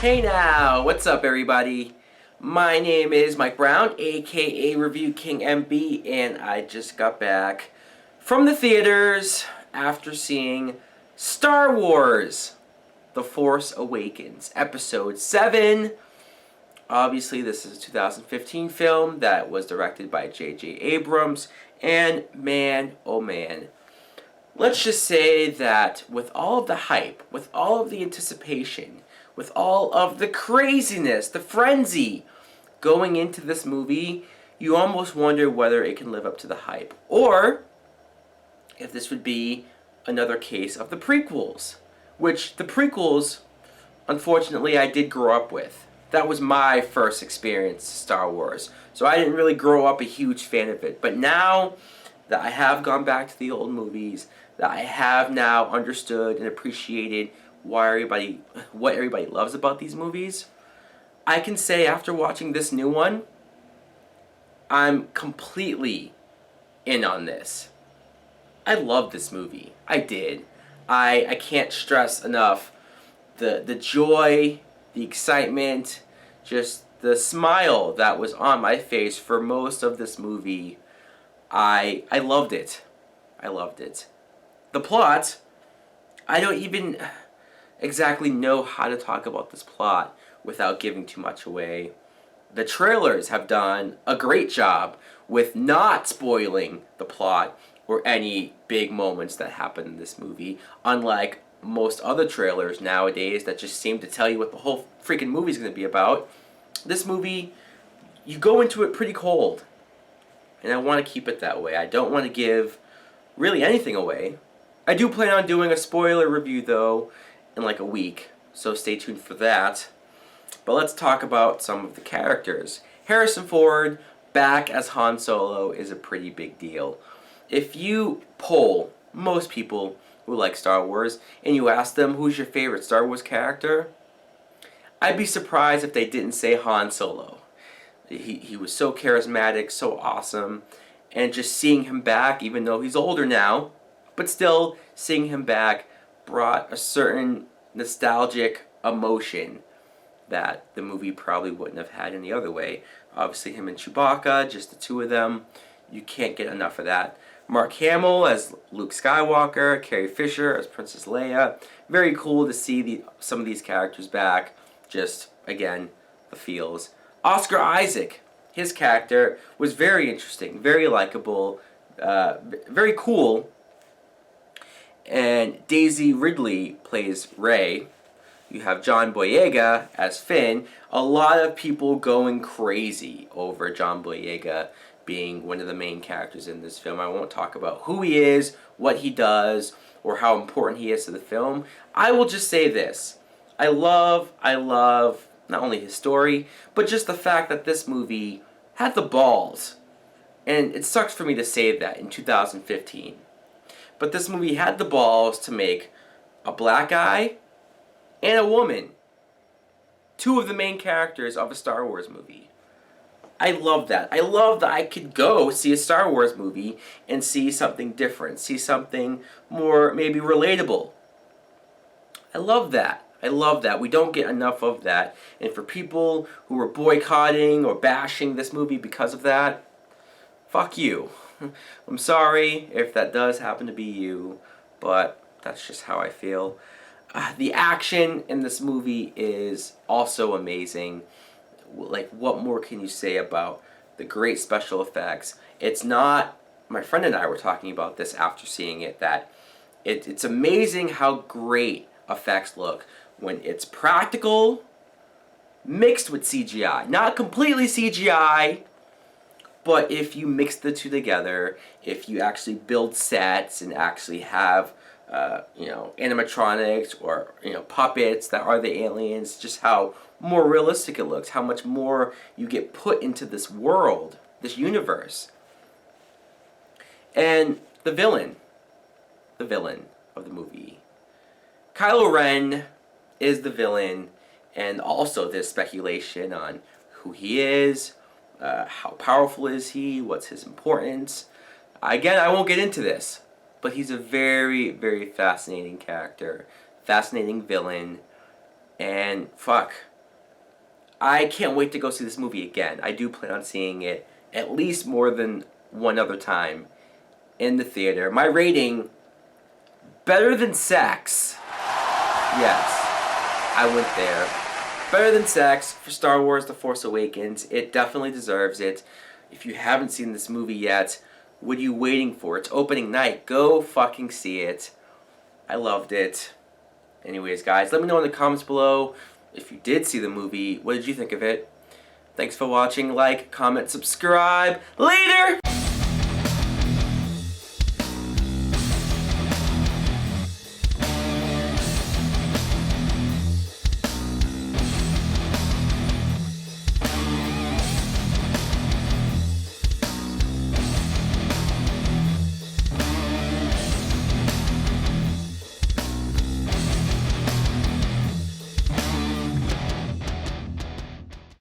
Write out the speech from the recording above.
Hey now, what's up everybody? My name is Mike Brown, aka ReviewKingMB, and I just got back from the theaters after seeing Star Wars: The Force Awakens, Episode VII. Obviously, this is a 2015 film that was directed by J.J. Abrams, and man, oh man. Let's just say that with all of the hype, with all of the anticipation, with all of the craziness, the frenzy going into this movie, you almost wonder whether it can live up to the hype. Or if this would be another case of the prequels, which the prequels, unfortunately, I did grow up with. That was my first experience to Star Wars. So I didn't really grow up a huge fan of it. But now that I have gone back to the old movies, that I have now understood and appreciated what everybody loves about these movies, I can say after watching this new one, I'm completely in on this. I love this movie. I did. I can't stress enough the joy, the excitement, just the smile that was on my face for most of this movie. I loved it. I loved it. The plot, I don't even exactly know how to talk about this plot without giving too much away. The trailers have done a great job with not spoiling the plot or any big moments that happen in this movie, unlike most other trailers nowadays that just seem to tell you what the whole freaking movie is going to be about. This movie, you go into it pretty cold, and I want to keep it that way. I don't want to give really anything away. I do plan on doing a spoiler review, though, in like a week, so stay tuned for that. But let's talk about some of the characters. Harrison Ford back as Han Solo is a pretty big deal. If you poll most people who like Star Wars and you ask them who's your favorite Star Wars character, I'd be surprised if they didn't say Han Solo. He was so charismatic, so awesome, and just seeing him back, even though he's older now, but still seeing him back brought a certain nostalgic emotion that the movie probably wouldn't have had any other way. Obviously him and Chewbacca, just the two of them, you can't get enough of that. Mark Hamill as Luke Skywalker, Carrie Fisher as Princess Leia. Very cool to see some of these characters back. Just, again, the feels. Oscar Isaac, his character was very interesting, very likable, very cool. And Daisy Ridley plays Rey. You have John Boyega as Finn. A lot of people going crazy over John Boyega being one of the main characters in this film. I won't talk about who he is, what he does, or how important he is to the film. I will just say this. I love not only his story, but just the fact that this movie had the balls. And it sucks for me to say that in 2015. But this movie had the balls to make a black guy and a woman two of the main characters of a Star Wars movie. I love that. I love that I could go see a Star Wars movie and see something different, see something more maybe relatable. I love that. I love that. We don't get enough of that. And for people who are boycotting or bashing this movie because of that, fuck you. I'm sorry if that does happen to be you, but that's just how I feel. The action in this movie is also amazing. Like, what more can you say about the great special effects? It's not, my friend and I were talking about this after seeing it, that it's amazing how great effects look when it's practical mixed with CGI. Not completely CGI, but if you mix the two together, if you actually build sets and actually have animatronics or puppets that are the aliens, just how more realistic it looks, how much more you get put into this world, this universe. And the villain of the movie. Kylo Ren is the villain, and also there's speculation on who he is, how powerful is he, what's his importance. Again, I won't get into this, but he's a very, very fascinating character, fascinating villain, and fuck, I can't wait to go see this movie again. I do plan on seeing it at least more than one other time in the theater. My rating, better than sex. Yes, I went there. Better than sex for Star Wars The Force Awakens. It definitely deserves it. If you haven't seen this movie yet, what are you waiting for? It's opening night. Go fucking see it. I loved it. Anyways, guys, let me know in the comments below if you did see the movie. What did you think of it? Thanks for watching. Like, comment, subscribe. Later!